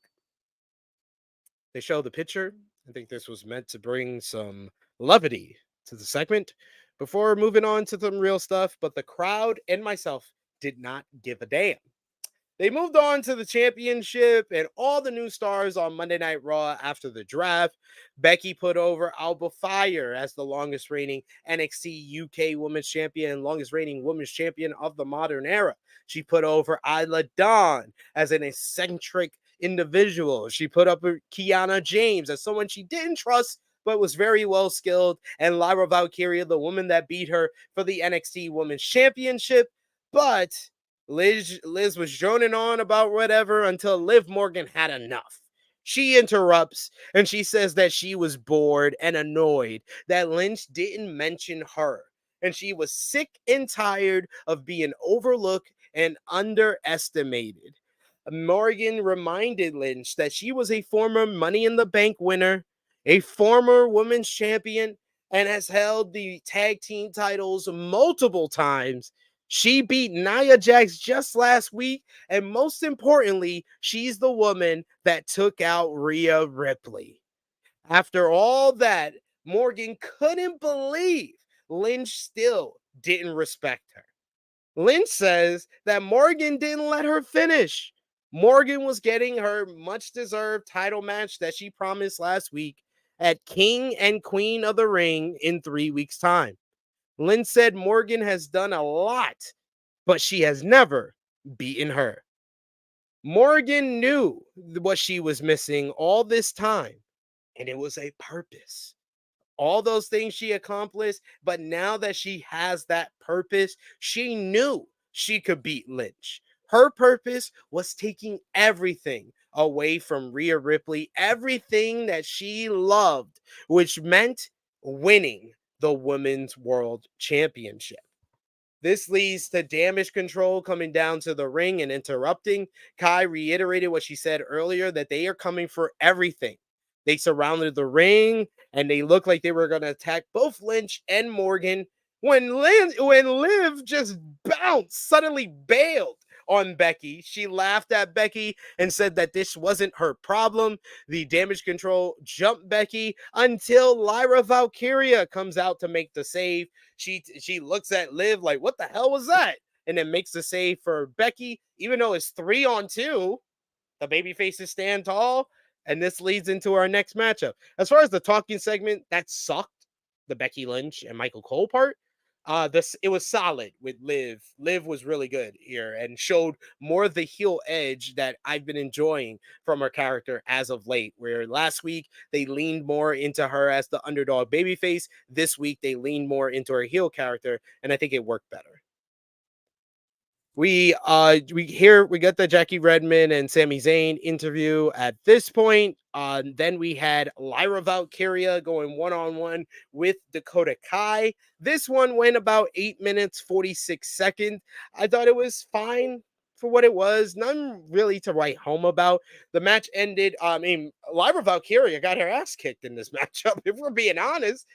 They show the picture. I think this was meant to bring some levity to the segment before moving on to some real stuff, but the crowd and myself did not give a damn. They moved on to the championship and all the new stars on Monday Night Raw after the draft. Becky put over Alba Fire as the longest reigning NXT UK Women's Champion and longest reigning Women's Champion of the modern era. She put over Isla Dawn as an eccentric individual. She put up Kiana James as someone she didn't trust but was very well skilled, and Lyra Valkyria, the woman that beat her for the NXT Women's Championship. But Liz was droning on about whatever until Liv Morgan had enough. She interrupts and she says that she was bored and annoyed that Lynch didn't mention her. And she was sick and tired of being overlooked and underestimated. Morgan reminded Lynch that she was a former Money in the Bank winner, a former women's champion, and has held the tag team titles multiple times. She beat Nia Jax just last week, and most importantly, she's the woman that took out Rhea Ripley. After all that, Morgan couldn't believe Lynch still didn't respect her. Lynch says that Morgan didn't let her finish. Morgan was getting her much-deserved title match that she promised last week at King and Queen of the Ring in 3 weeks' time. Lynch said Morgan has done a lot, but she has never beaten her. Morgan knew what she was missing all this time, and it was a purpose. All those things she accomplished, but now that she has that purpose, she knew she could beat Lynch. Her purpose was taking everything away from Rhea Ripley, everything that she loved, which meant winning the Women's World Championship. This leads to Damage Control coming down to the ring and interrupting. Kai reiterated what she said earlier, that they are coming for everything. They surrounded the ring and they looked like they were going to attack both Lynch and Morgan when Liv just bounced, suddenly bailed on Becky. She laughed at Becky and said that this wasn't her problem. The Damage Control jumped Becky until Lyra Valkyria comes out to make the save. She looks at Liv like, what the hell was that? And then makes the save for Becky, even though it's 3-on-2. The babyfaces stand tall. And this leads into our next matchup. As far as the talking segment, that sucked. The Becky Lynch and Michael Cole part. It was solid with Liv. Liv was really good here and showed more of the heel edge that I've been enjoying from her character as of late. Where last week they leaned more into her as the underdog babyface. This week they leaned more into her heel character, and I think it worked better. We got the Jackie Redmond and Sami Zayn interview at this point. Then we had Lyra Valkyria going one-on-one with Dakota Kai. This one went about 8 minutes, 46 seconds. I thought it was fine for what it was. None really to write home about. The match ended. Lyra Valkyria got her ass kicked in this matchup, if we're being honest.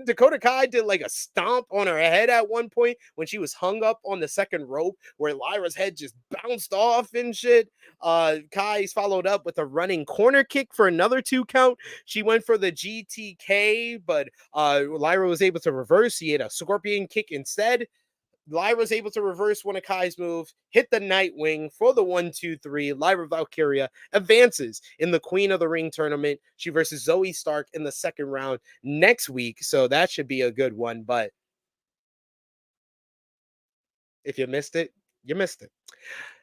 Dakota Kai did like a stomp on her head at one point when she was hung up on the second rope, where Lyra's head just bounced off and shit. Kai's followed up with a running corner kick for another 2 count. She went for the GTK, but Lyra was able to reverse. She had a scorpion kick instead. Lyra's able to reverse one of Kai's moves, hit the Nightwing for the 1-2-3. Lyra Valkyria advances in the Queen of the Ring tournament. She versus Zoe Stark in the second round next week. So that should be a good one. But if you missed it, you missed it.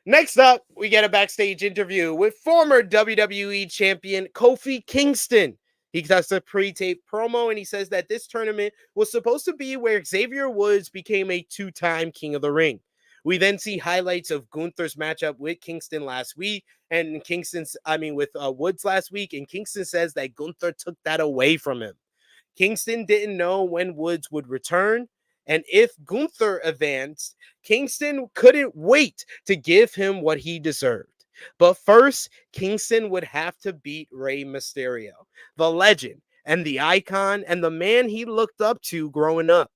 Next up, we get a backstage interview with former WWE champion Kofi Kingston. He does a pre-tape promo and he says that this tournament was supposed to be where Xavier Woods became a two-time King of the Ring. We then see highlights of Gunther's matchup with Kingston last week and with Woods last week, and Kingston says that Gunther took that away from him. Kingston didn't know when Woods would return, and if Gunther advanced, Kingston couldn't wait to give him what he deserved. But first, Kingston would have to beat Rey Mysterio, the legend and the icon and the man he looked up to growing up.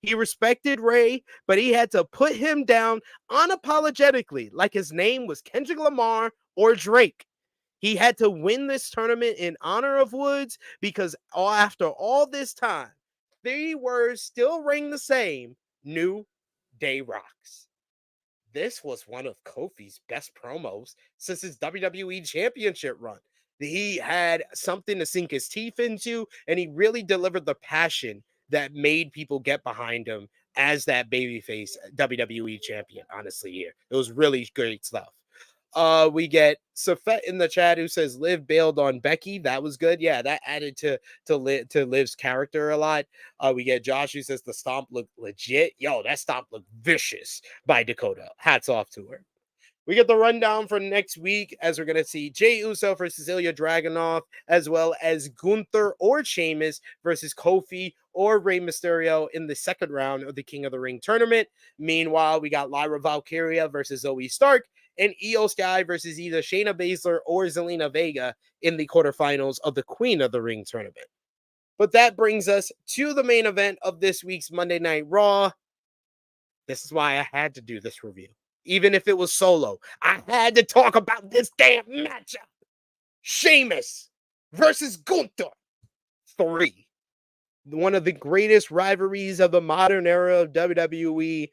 He respected Rey, but he had to put him down unapologetically, like his name was Kendrick Lamar or Drake. He had to win this tournament in honor of Woods because after all this time, 3 words still ring the same: New Day rocks. This was one of Kofi's best promos since his WWE Championship run. He had something to sink his teeth into, and he really delivered the passion that made people get behind him as that babyface WWE champion, honestly, here. It was really great stuff. We get Safet in the chat who says Liv bailed on Becky. That was good. Yeah, that added to Liv's character a lot. We get Josh who says the stomp looked legit. Yo, that stomp looked vicious by Dakota. Hats off to her. We get the rundown for next week as we're going to see Jey Uso versus Ilya Dragunov, as well as Gunther or Sheamus versus Kofi or Rey Mysterio in the second round of the King of the Ring tournament. Meanwhile, we got Lyra Valkyria versus Zoe Stark and Io Sky versus either Shayna Baszler or Zelina Vega in the quarterfinals of the Queen of the Ring tournament. But that brings us to the main event of this week's Monday Night Raw. This is why I had to do this review. Even if it was solo, I had to talk about this damn matchup. Sheamus versus Gunther 3. One of the greatest rivalries of the modern era of WWE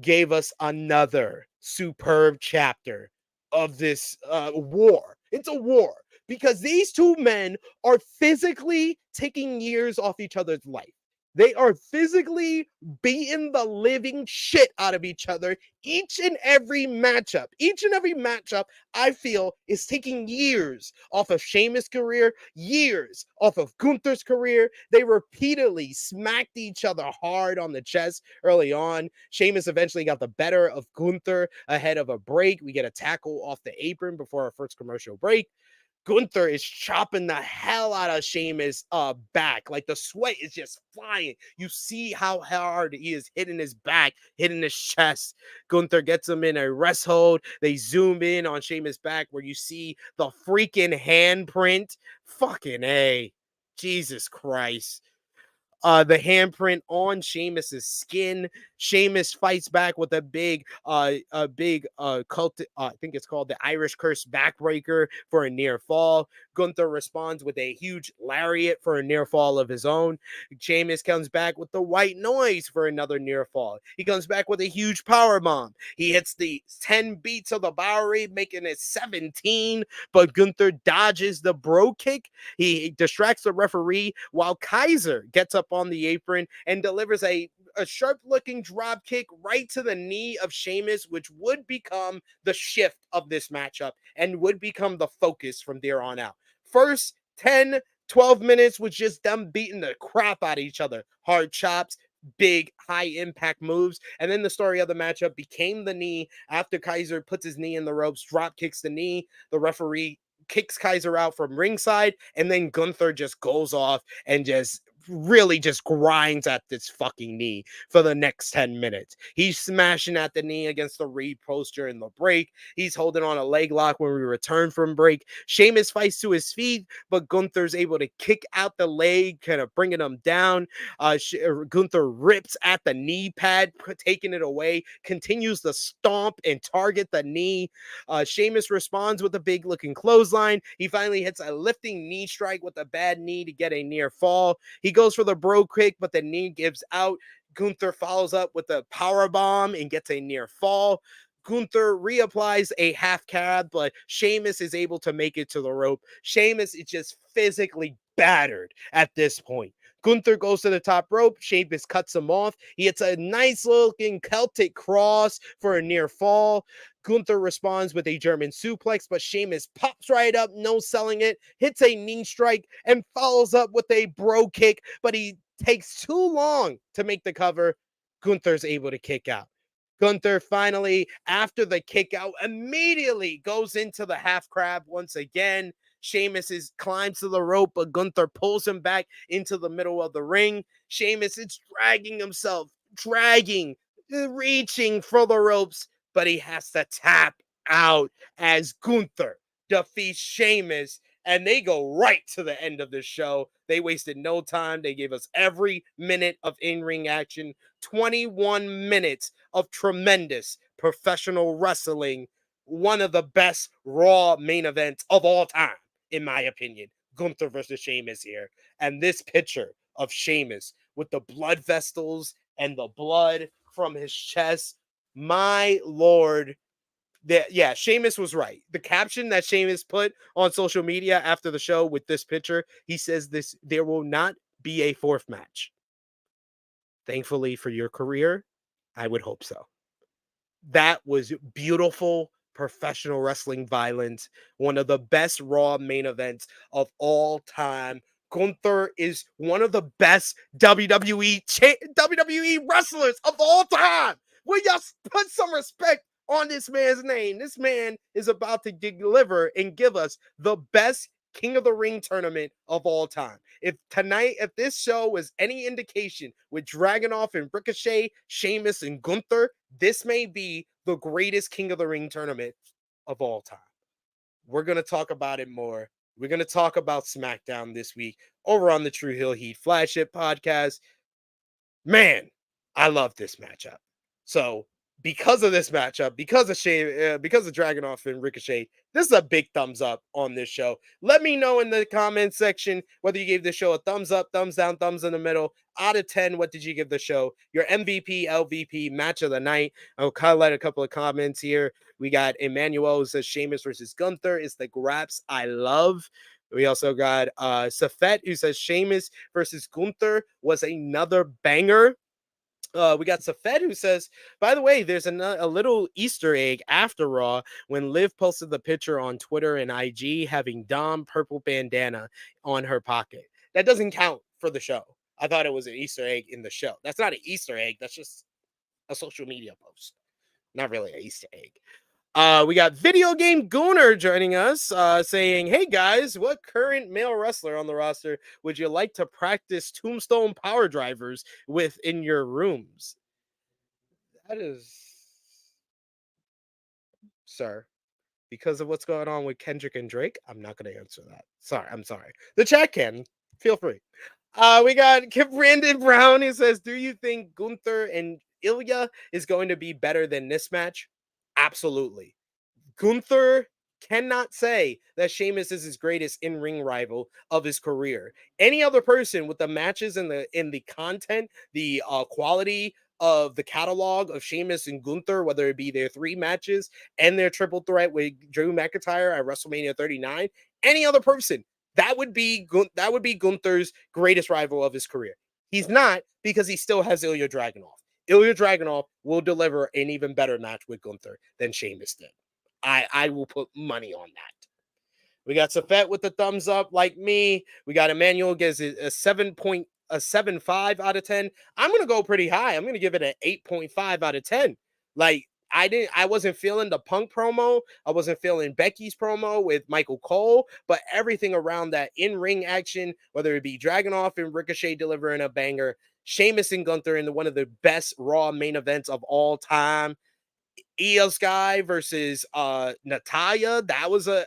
gave us another superb chapter of this war. It's a war because these two men are physically taking years off each other's life. They are physically beating the living shit out of each other each and every matchup. Each and every matchup, I feel, is taking years off of Sheamus' career, years off of Gunther's career. They repeatedly smacked each other hard on the chest early on. Sheamus eventually got the better of Gunther ahead of a break. We get a tackle off the apron before our first commercial break. Gunther is chopping the hell out of Sheamus' back. Like the sweat is just flying. You see how hard he is hitting his back, hitting his chest. Gunther gets him in a rest hold. They zoom in on Sheamus' back where you see the freaking handprint. Fucking A. Jesus Christ. The handprint on Sheamus's skin. Sheamus fights back with a big cult. I think it's called the Irish Curse backbreaker for a near fall. Gunther responds with a huge lariat for a near fall of his own. Sheamus comes back with the white noise for another near fall. He comes back with a huge power bomb. He hits the 10 beats of the Bowery, making it 17. But Gunther dodges the bro kick. He distracts the referee while Kaiser gets up on the apron and delivers a sharp-looking drop kick right to the knee of Sheamus, which would become the shift of this matchup and would become the focus from there on out. First 10, 12 minutes was just them beating the crap out of each other. Hard chops, big high-impact moves, and then the story of the matchup became the knee. After Kaiser puts his knee in the ropes, drop kicks the knee, the referee kicks Kaiser out from ringside, and then Gunther just goes off and just really just grinds at this fucking knee for the next 10 minutes. He's smashing at the knee against the Reed poster in the break. He's holding on a leg lock when we return from break. Sheamus fights to his feet, but Gunther's able to kick out the leg, kind of bringing him down. Gunther rips at the knee pad, taking it away, continues to stomp and target the knee. Sheamus responds with a big looking clothesline. He finally hits a lifting knee strike with a bad knee to get a near fall. He goes for the bro kick, but the knee gives out. Gunther follows up with a power bomb and gets a near fall. Gunther reapplies a half cab, but Sheamus is able to make it to the rope. Sheamus is just physically battered at this point. Gunther goes to the top rope. Sheamus cuts him off. He hits a nice looking Celtic cross for a near fall. Gunther responds with a German suplex, but Sheamus pops right up, no selling it, hits a knee strike, and follows up with a bro kick, but he takes too long to make the cover. Gunther's able to kick out. Gunther finally, after the kick out, immediately goes into the half crab once again. Sheamus climbs to the rope, but Gunther pulls him back into the middle of the ring. Sheamus is dragging himself, reaching for the ropes, but he has to tap out as Gunther defeats Sheamus, and they go right to the end of the show. They wasted no time. They gave us every minute of in-ring action, 21 minutes of tremendous professional wrestling, one of the best Raw main events of all time, in my opinion. Gunther versus Sheamus here. And this picture of Sheamus with the blood vessels and the blood from his chest, my lord. Yeah, Sheamus was right. The caption that Sheamus put on social media after the show with this picture, he says there will not be a fourth match. Thankfully for your career, I would hope so. That was beautiful professional wrestling violence, one of the best Raw main events of all time. Gunther is one of the best WWE wrestlers of all time. Will y'all put some respect on this man's name? This man is about to deliver and give us the best King of the Ring tournament of all time. If this show was any indication with Dragunov and Ricochet, Sheamus and Gunther, this may be the greatest King of the Ring tournament of all time. We're going to talk about it more. We're going to talk about SmackDown this week over on the True Heel Heat Flagship podcast. Man, I love this matchup. So, because of this matchup, because of Dragunov and Ricochet, this is a big thumbs up on this show. Let me know in the comments section whether you gave the show a thumbs up, thumbs down, thumbs in the middle. Out of 10, what did you give the show? Your MVP, LVP, match of the night. I'll highlight a couple of comments here. We got Emmanuel who says Sheamus versus Gunther is the graps I love. We also got Safet who says Sheamus versus Gunther was another banger. We got Safed who says, by the way, there's a little Easter egg after Raw when Liv posted the picture on Twitter and IG having Dom purple bandana on her pocket. That doesn't count for the show. I thought it was an Easter egg in the show. That's not an Easter egg. That's just a social media post. Not really an Easter egg. We got Video Game Gooner joining us, saying, hey guys, what current male wrestler on the roster would you like to practice tombstone power drivers with in your rooms? That is, sir, because of what's going on with Kendrick and Drake, I'm not going to answer that. I'm sorry. The chat can. Feel free. We got Brandon Brown who says, do you think Gunther and Ilya is going to be better than this match? Absolutely. Gunther cannot say that Sheamus is his greatest in-ring rival of his career. Any other person with the matches and the content, the quality of the catalog of Sheamus and Gunther, whether it be their 3 matches and their triple threat with Drew McIntyre at WrestleMania 39, any other person, that would be Gunther's greatest rival of his career. He's not, because he still has Ilya Dragunov. Ilya Dragunov will deliver an even better match with Gunther than Sheamus did. I will put money on that. We got Safet with the thumbs up, like me. We got Emmanuel gives it a 7.5 out of 10. I'm gonna go pretty high. I'm gonna give it an 8.5 out of 10. Like I wasn't feeling the Punk promo. I wasn't feeling Becky's promo with Michael Cole, but everything around that in-ring action, whether it be Dragunov and Ricochet delivering a banger, Sheamus and Gunther in one of the best Raw main events of all time. Io Sky versus Natalya. That was a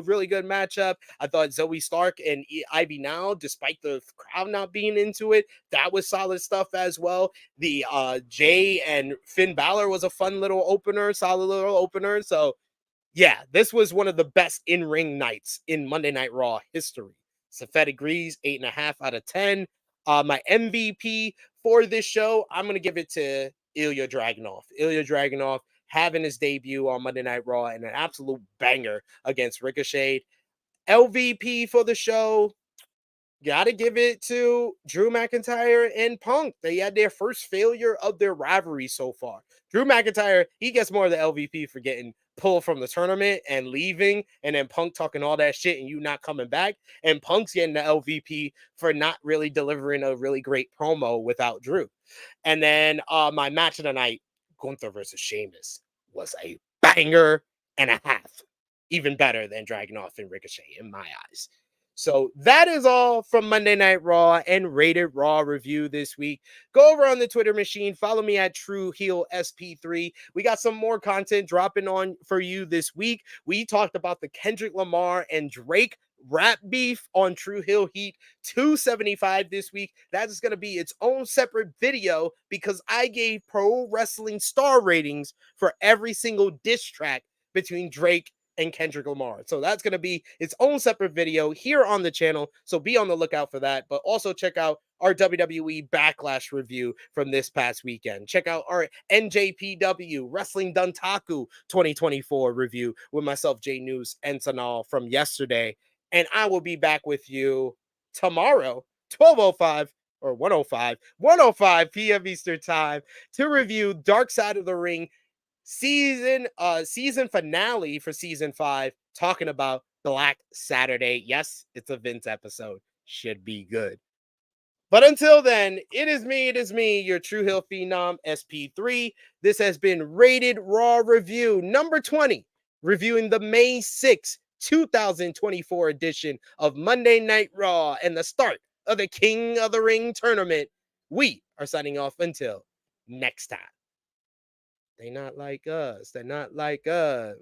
really good matchup. I thought Zoe Stark and Ivy Now, despite the crowd not being into it, that was solid stuff as well. The Jay and Finn Balor was a fun little opener, solid little opener. So yeah, this was one of the best in-ring nights in Monday Night Raw history. Safet agrees, 8.5 out of 10. My MVP for this show, I'm going to give it to Ilya Dragunov. Ilya Dragunov having his debut on Monday Night Raw and an absolute banger against Ricochet. LVP for the show, gotta give it to Drew McIntyre and Punk. They had their first failure of their rivalry so far. Drew McIntyre, he gets more of the LVP for getting pulled from the tournament and leaving, and then Punk talking all that shit and you not coming back. And Punk's getting the LVP for not really delivering a really great promo without Drew. And then my match of the night, Gunther versus Sheamus, was a banger and a half. Even better than Dragunov and Ricochet in my eyes. So that is all from Monday Night Raw and Rated Raw review this week. Go over on the Twitter machine. Follow me at True Heel SP3. We got some more content dropping on for you this week. We talked about the Kendrick Lamar and Drake rap beef on True Heel Heat 275 this week. That is going to be its own separate video because I gave pro wrestling star ratings for every single diss track between Drake and Kendrick Lamar. So that's going to be its own separate video here on the channel. So be on the lookout for that. But also check out our WWE Backlash review from this past weekend. Check out our NJPW Wrestling Duntaku 2024 review with myself, Jay News, and Sanal from yesterday. And I will be back with you tomorrow, 12:05 or 1:05 p.m. Eastern Time to review Dark Side of the Ring season finale for season 5, talking about Black Saturday. Yes, it's a Vince episode. Should be good. But until then, it is me, your True Heel Phenom, SP3. This has been Rated Raw Review number 20, reviewing the May 6, 2024 edition of Monday Night Raw and the start of the King of the Ring tournament. We are signing off until next time. They not like us. They're not like us.